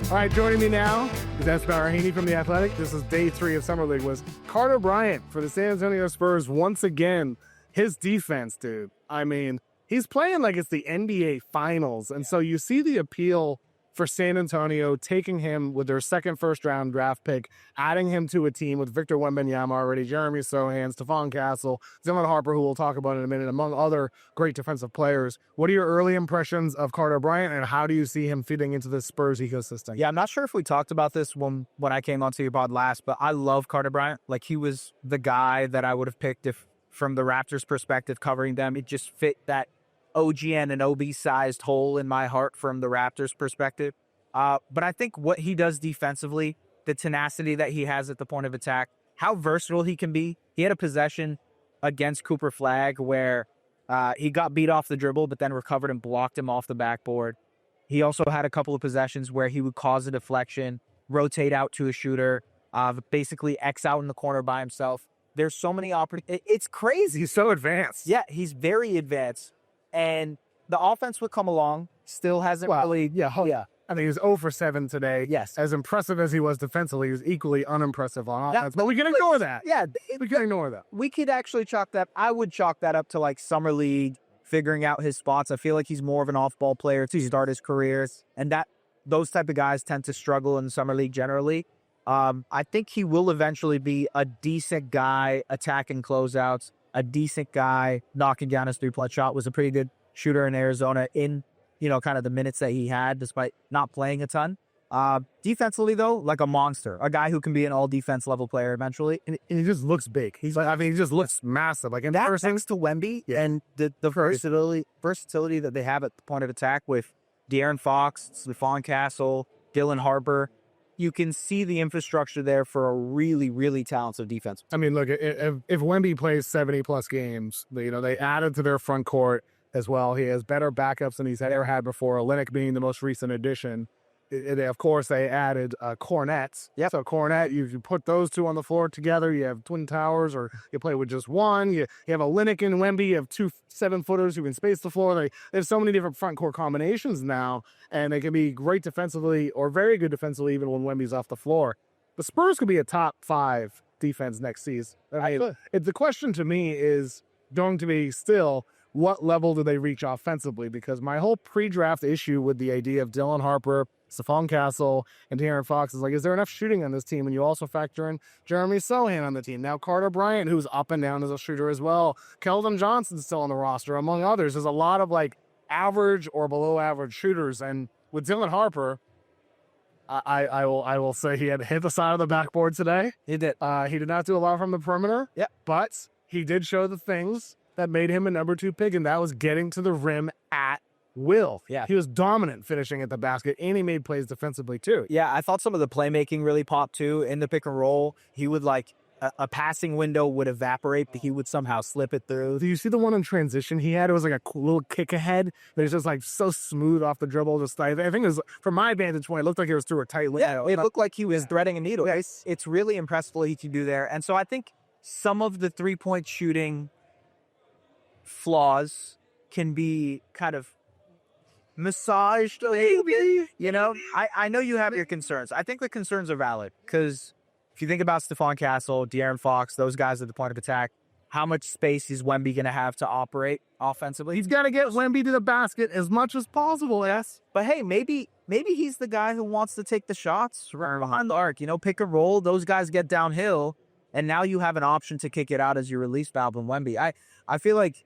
All right, joining me now is Es Baraheni from The Athletic. This is day 3 of Summer League. Was Carter Bryant for the San Antonio Spurs once again. His defense, dude. I mean, he's playing like it's the NBA Finals. And so you see the appeal for San Antonio taking him with their second first-round draft pick, adding him to a team with Victor Wembanyama already, Jeremy Sohan, Stephon Castle, Dylan Harper, who we'll talk about in a minute, among other great defensive players. What are your early impressions of Carter Bryant, and how do you see him fitting into the Spurs ecosystem? Yeah, I'm not sure if we talked about this when I came onto your pod last, but I love Carter Bryant. Like, he was the guy that I would have picked if, from the Raptors' perspective, covering them, it just fit that OGN and OB-sized hole in my heart from the Raptors' perspective. But I think what he does defensively, the tenacity that he has at the point of attack, how versatile he can be. He had a possession against Cooper Flagg where he got beat off the dribble, but then recovered and blocked him off the backboard. He also had a couple of possessions where he would cause a deflection, rotate out to a shooter, basically X out in the corner by himself. There's so many opportunities. It's crazy. He's so advanced. Yeah, he's very advanced. And the offense would come along, still hasn't really. Yeah. I think he was 0 for 7 today. Yes. As impressive as he was defensively, he was equally unimpressive on offense. But we can ignore that. Yeah. We can ignore that. We could actually chalk that. I would chalk that up to like Summer League, figuring out his spots. I feel like he's more of an off-ball player to start his career. And those type of guys tend to struggle in the Summer League generally. I think he will eventually be a decent guy attacking closeouts, a decent guy knocking down his three-point shot. Was a pretty good shooter in Arizona in, kind of the minutes that he had, despite not playing a ton. Defensively, though, like a monster, a guy who can be an all-defense level player eventually. And he just looks big. He just looks massive. Like, in that person, thanks to Wemby and the versatility that they have at the point of attack with De'Aaron Fox, Stephon Castle, Dylan Harper. You can see the infrastructure there for a really, really talented defense. I mean, look, if Wemby plays 70-plus games, they added to their front court as well. He has better backups than he's ever had before, Olynyk being the most recent addition. Of course, they added Cornets. Yep. So Cornet, you put those two on the floor together, you have twin towers, or you play with just one. You have Olynyk and Wemby. You have 2 7-footers who can space the floor. They have so many different front court combinations now, and they can be great defensively or very good defensively even when Wemby's off the floor. The Spurs could be a top 5 defense next season. The question to me is going to be still, what level do they reach offensively? Because my whole pre-draft issue with the idea of Dylan Harper, Stephon Castle, and De'Aaron Fox is like, is there enough shooting on this team? And you also factor in Jeremy Sohan on the team. Now Carter Bryant, who's up and down as a shooter as well. Keldon Johnson's still on the roster, among others. There's a lot of like average or below average shooters. And with Dylan Harper, I will say he had hit the side of the backboard today. He did. He did not do a lot from the perimeter. Yeah. But he did show the things that made him a number 2 pick, and that was getting to the rim at will. Yeah. He was dominant finishing at the basket, and he made plays defensively too. Yeah, I thought some of the playmaking really popped too. In the pick and roll, he would a passing window would evaporate, but he would somehow slip it through. Do you see the one in transition he had? It was like a cool little kick ahead, but it's just like so smooth off the dribble. I think it was, from my vantage point, it looked like it was through a tight window. Yeah, it looked like he was threading a needle. Yeah. It's really impressive what he can do there. And so I think some of the three-point shooting flaws can be kind of massaged. I know you have your concerns. I think the concerns are valid because if you think about Stephon Castle, De'Aaron Fox, those guys at the point of attack, how much space is Wemby going to have to operate offensively? He's got to get Wemby to the basket as much as possible, yes. But hey, maybe he's the guy who wants to take the shots right behind the arc. Pick and roll. Those guys get downhill, and now you have an option to kick it out as your release valve in Wemby. I feel like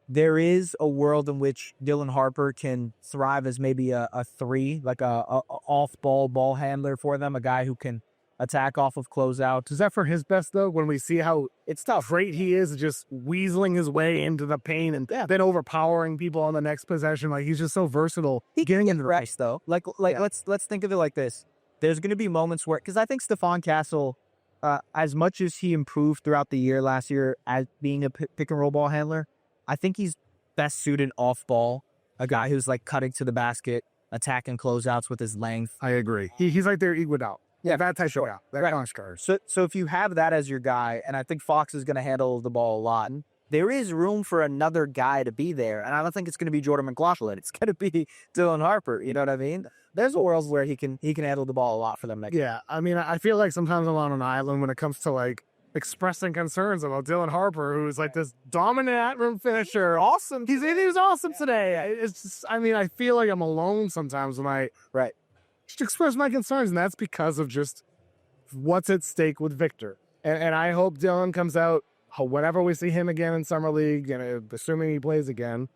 there is a world in which Dylan Harper can thrive as maybe a 3, like a off-ball ball handler for them, a guy who can attack off of closeout. Is that for his best, though, when we see how it's tough, great he is just weaseling his way into the paint and then overpowering people on the next possession? Like, he's just so versatile. He getting in the race, though. Let's think of it like this. There's going to be moments where, because I think Stephon Castle, as much as he improved throughout the year last year as being a pick and roll ball handler, I think he's best suited off ball, a guy who's like cutting to the basket, attacking closeouts with his length. I agree. He's like their Iguodala. Yeah, that type of guy. So if you have that as your guy, and I think Fox is going to handle the ball a lot, there is room for another guy to be there. And I don't think it's going to be Jordan McLaughlin. It's going to be Dylan Harper. You know what I mean? There's a world where he can handle the ball a lot for them next. Yeah, I mean, I feel like sometimes I'm on an island when it comes to like expressing concerns about Dylan Harper, who's like this dominant at-rim finisher. Awesome. He was awesome today. It's just, I mean, I feel like I'm alone sometimes when I just express my concerns, and that's because of just what's at stake with Victor. And I hope Dylan comes out whenever we see him again in Summer League, and assuming he plays again.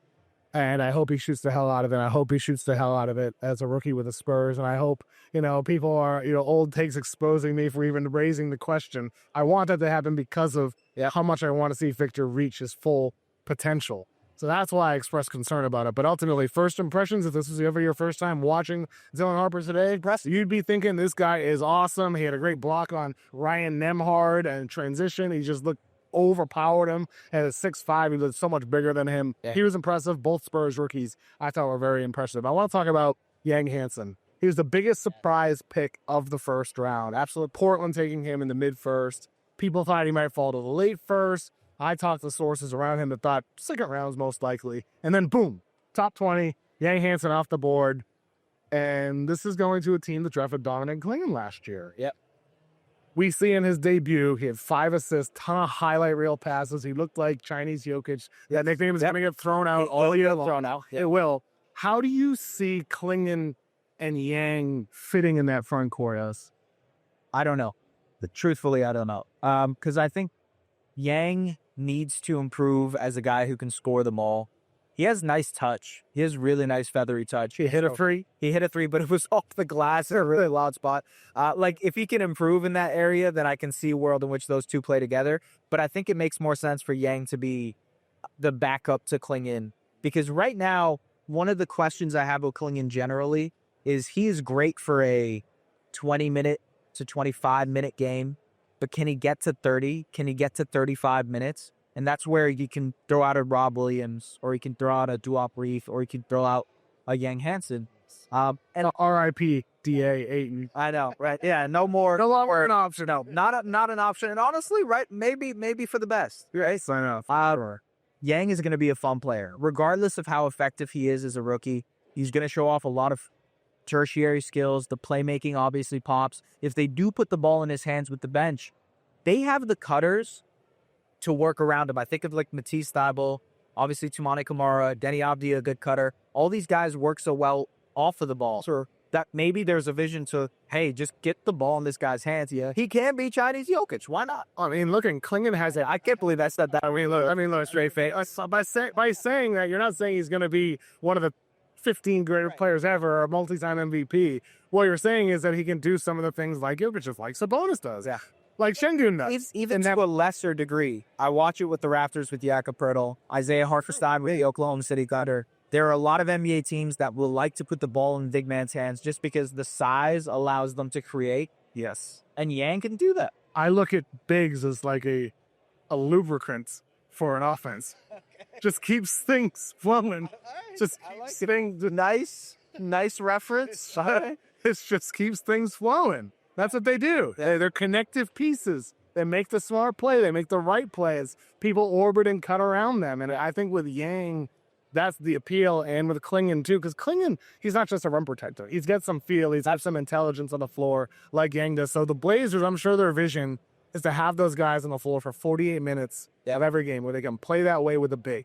And I hope he shoots the hell out of it. I hope he shoots the hell out of it as a rookie with the Spurs. And I hope, people are, old takes exposing me for even raising the question. I want that to happen because of how much I want to see Victor reach his full potential. So that's why I express concern about it. But ultimately, first impressions, if this was ever your first time watching Dylan Harper today, you'd be thinking this guy is awesome. He had a great block on Ryan Nembhard and transition. He just looked overpowered him at a 6'5". He was so much bigger than him. Yeah. He was impressive. Both Spurs rookies I thought were very impressive. I want to talk about Yang Hansen. He was the biggest surprise pick of the first round. Absolute Portland taking him in the mid-first. People thought he might fall to the late first. I talked to sources around him that thought second round is most likely. And then boom, top 20, Yang Hansen off the board. And this is going to a team that drafted Dominic Klingon last year. Yep. We see in his debut, he had 5 assists, ton of highlight reel passes. He looked like Chinese Jokic. That nickname is going to get thrown out all year long. It will. How do you see Klingon and Yang fitting in that front court? I don't know. Truthfully, I don't know. Because I think Yang needs to improve as a guy who can score the ball. He has nice touch. He has really nice feathery touch. He hit a three. He hit a three, but it was off the glass in a really loud spot. If he can improve in that area, then I can see a world in which those two play together. But I think it makes more sense for Yang to be the backup to Klingon. Because right now, one of the questions I have with Klingon generally is he is great for a 20-minute to 25-minute game. But can he get to 30? Can he get to 35 minutes? And that's where you can throw out a Rob Williams, or you can throw out a Duop Reef, or you can throw out a Yang Hansen. And R.I.P. D.A. Ayton. I know, right? Yeah, no longer an option. No, not an option. And honestly, right? Maybe for the best. Right? Sign off. Yang is going to be a fun player, regardless of how effective he is as a rookie. He's going to show off a lot of tertiary skills. The playmaking obviously pops. If they do put the ball in his hands with the bench, they have the cutters to work around him. I think of like Matisse Thybulle, obviously Toumani Camara, Denny Avdia, a good cutter. All these guys work so well off of the ball. Sure. That maybe there's a vision to, hey, just get the ball in this guy's hands. Yeah, he can be Chinese Jokic. Why not? I mean, looking, Klingon has it. I can't believe I said that. I mean, look, straight face. By saying that, you're not saying he's going to be one of the 15 greatest players ever or a multi-time MVP. What you're saying is that he can do some of the things like Jokic, just like Sabonis does. Yeah. Like Şengün does. Even to a lesser degree. I watch it with the Raptors with Jakob Poeltl, Isaiah Hartenstein with the Oklahoma City Thunder. There are a lot of NBA teams that will like to put the ball in the big man's hands just because the size allows them to create. Yes. And Yang can do that. I look at bigs as like a lubricant for an offense. Okay. Just keeps things flowing. Just keeps things... Nice reference. It just keeps things flowing. That's what they do. They're connective pieces. They make the smart play. They make the right plays. People orbit and cut around them. And I think with Yang, that's the appeal. And with Klingon, too. Because Klingon, he's not just a rim protector. He's got some feel. He's got some intelligence on the floor like Yang does. So the Blazers, I'm sure their vision is to have those guys on the floor for 48 minutes of every game where they can play that way with a big.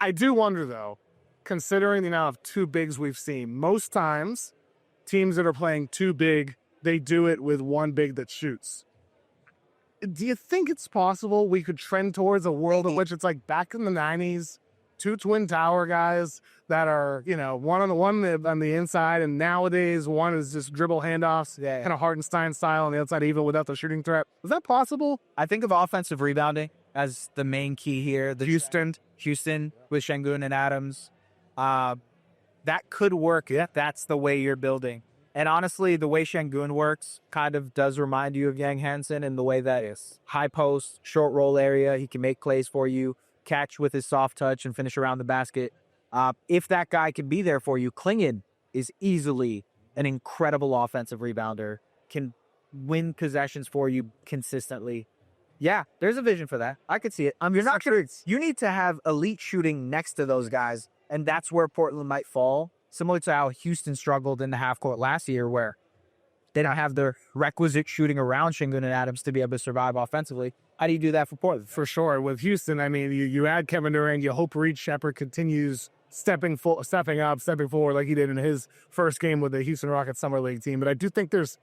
I do wonder, though, considering the amount of two bigs we've seen, most times teams that are playing too big, they do it with one big that shoots. Do you think it's possible we could trend towards a world in which it's like back in the 90s, two twin tower guys that are, one on the inside, and nowadays one is just dribble handoffs, kind of Hartenstein style on the outside, even without the shooting threat? Is that possible? I think of offensive rebounding as the main key here. Houston with Şengün and Adams. That could work if that's the way you're building. And honestly, the way Şengün works kind of does remind you of Yang Hansen in the way that is high post, short roll area. He can make plays for you, catch with his soft touch, and finish around the basket. If that guy can be there for you, Klingon is easily an incredible offensive rebounder, can win possessions for you consistently. Yeah, there's a vision for that. I could see it. You're not gonna. You need to have elite shooting next to those guys, and that's where Portland might fall. Similar to how Houston struggled in the half court last year, where they don't have the requisite shooting around Şengün and Adams to be able to survive offensively. How do you do that for Portland? For sure. With Houston, I mean, you add Kevin Durant, you hope Reed Shepherd continues stepping forward like he did in his first game with the Houston Rockets Summer League team. But I think there's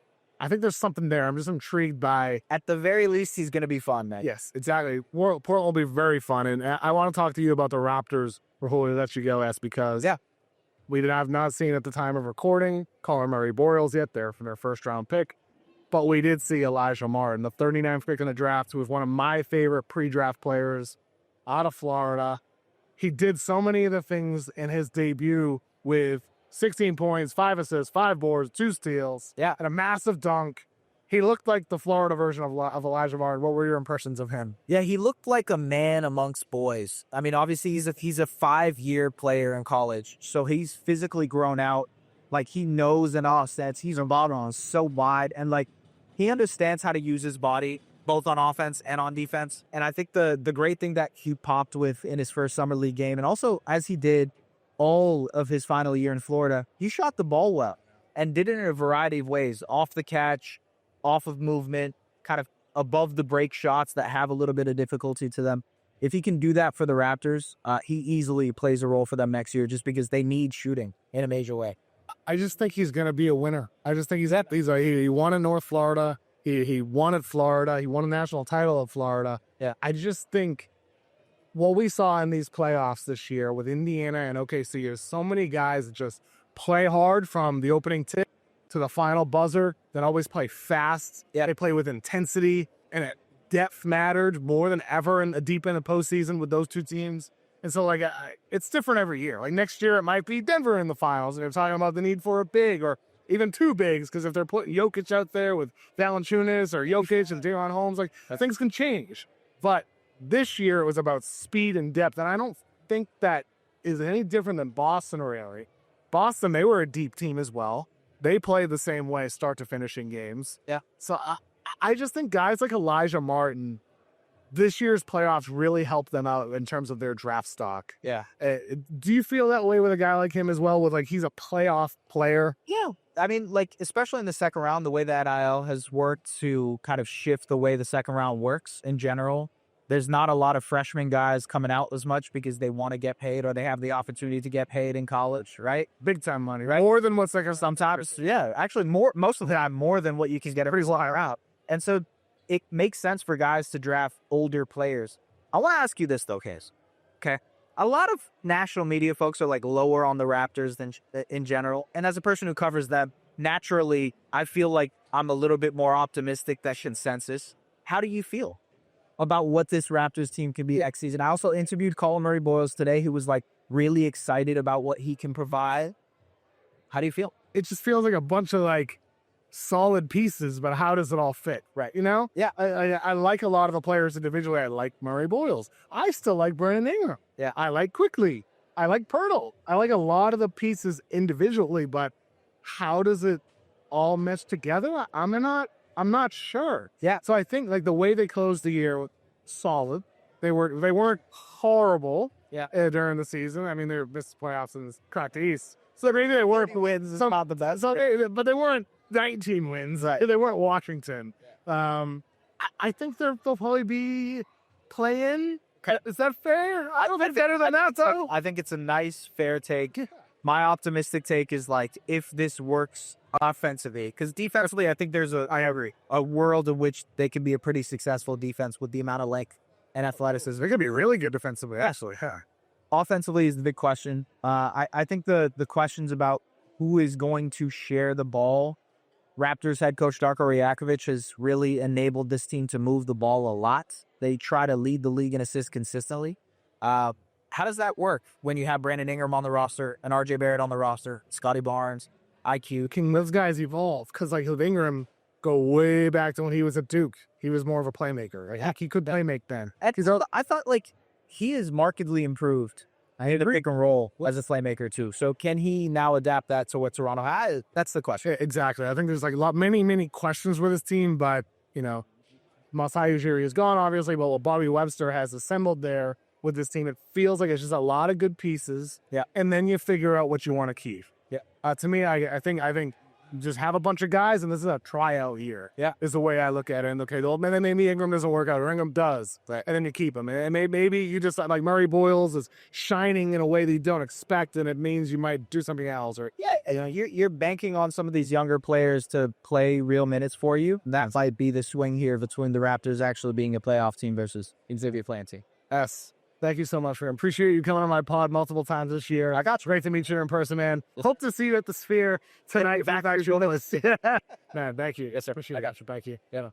something there. I'm just intrigued by. At the very least, he's going to be fun, man. Yes, exactly. Portland will be very fun. And I want to talk to you about the Raptors before we let you go, S, because we have not seen at the time of recording Colin Murray-Boyles yet. They're from their first-round pick. But we did see Alijah Martin, the 39th pick in the draft, who was one of my favorite pre-draft players out of Florida. He did so many of the things in his debut with 16 points, 5 assists, 5 boards, 2 steals, and a massive dunk. He looked like the Florida version of Alijah Martin. What were your impressions of him? Yeah, he looked like a man amongst boys. I mean, obviously, he's a 5-year player in college, so he's physically grown out. Like, he knows in all sense. He's a ball on so wide, and like, he understands how to use his body both on offense and on defense. And I think the great thing that he popped with in his first summer league game, and also as he did all of his final year in Florida, he shot the ball well and did it in a variety of ways, off the catch, off of movement, kind of above the break shots that have a little bit of difficulty to them. If he can do that for the Raptors, he easily plays a role for them next year just because they need shooting in a major way. I just think he's going to be a winner. I just think he won in North Florida. He won at Florida. He won a national title at Florida. Yeah. I just think what we saw in these playoffs this year with Indiana and OKC is so many guys that just play hard from the opening tip to the final buzzer, that always play fast. Yeah. They play with intensity, and depth mattered more than ever in the deep end of postseason with those two teams. And so, like, it's different every year. Like, next year, it might be Denver in the finals, and they're talking about the need for a big or even 2 bigs, because if they're putting Jokic out there with Valanciunas or Jokic and Deion Holmes, like, things can change. But this year, it was about speed and depth, and I don't think that is any different than Boston or really. Boston, they were a deep team as well. They play the same way, start to finishing games. Yeah. So I just think guys like Alijah Martin, this year's playoffs really helped them out in terms of their draft stock. Yeah. Do you feel that way with a guy like him as well, with like he's a playoff player? Yeah. I mean, like, especially in the second round, the way that IL has worked to kind of shift the way the second round works in general. There's not a lot of freshman guys coming out as much because they want to get paid or they have the opportunity to get paid in college, right? Big time money, right? More than what's like sometimes, yeah, actually most of the time, more than what you can get every higher out. And so it makes sense for guys to draft older players. I want to ask you this though, Case. Okay. A lot of national media folks are like lower on the Raptors than in general. And as a person who covers them, naturally, I feel like I'm a little bit more optimistic than consensus. How do you feel about what this Raptors team can be next season? I also interviewed Colin Murray-Boyles today, who was like really excited about what he can provide. How do you feel? It just feels like a bunch of like solid pieces, but how does it all fit? Right. You know? Yeah. I like a lot of the players individually. I like Murray-Boyles. I still like Brandon Ingram. Yeah. I like Quickly. I like Pirtle. I like a lot of the pieces individually, but how does it all mesh together? I'm not sure. Yeah. So I think like the way they closed the year, solid. They weren't horrible. Yeah. During the season. I mean, they missed the playoffs and cracked the East. So maybe they weren't wins. It's not the best. But they weren't 19 wins. Right. They weren't Washington. I think they'll probably be playing. Is that fair? I don't think better than that, though. I think it's a nice, fair take. My optimistic take is like, if this works offensively, because defensively, I think I agree, a world in which they can be a pretty successful defense with the amount of length and athleticism. They could be really good defensively, actually. Yeah. Offensively is the big question. I think the questions about who is going to share the ball. Raptors head coach Darko Rajakovic has really enabled this team to move the ball a lot. They try to lead the league in assists consistently. How does that work when you have Brandon Ingram on the roster and RJ Barrett on the roster, Scotty Barnes, IQ? Can those guys evolve? Because like with Ingram, go way back to when he was at Duke. He was more of a playmaker. Like, heck, he could play make then. I thought like he is markedly improved. I need to pick and roll as a playmaker too. So can he now adapt that to what Toronto has? That's the question. Exactly. I think there's like many questions with his team, but you know, Masai Ujiri is gone, obviously, but what Bobby Webster has assembled there with this team, it feels like it's just a lot of good pieces. Yeah. And then you figure out what you want to keep. Yeah. To me, I think just have a bunch of guys, and this is a tryout year. Yeah. Is the way I look at it. And okay, then maybe Ingram doesn't work out, or Ingram does, right. And then you keep him. And maybe you just like Murray Boyles is shining in a way that you don't expect, and it means you might do something else. Or you're banking on some of these younger players to play real minutes for you. That might be the swing here between the Raptors actually being a playoff team versus Xavier Planty. Yes. Thank you so much, man. Appreciate you coming on my pod multiple times this year. I got you. Great to meet you in person, man. Hope to see you at the Sphere tonight. Back Man, thank you. Yes, sir. Appreciate I got you. Thank you. Yeah.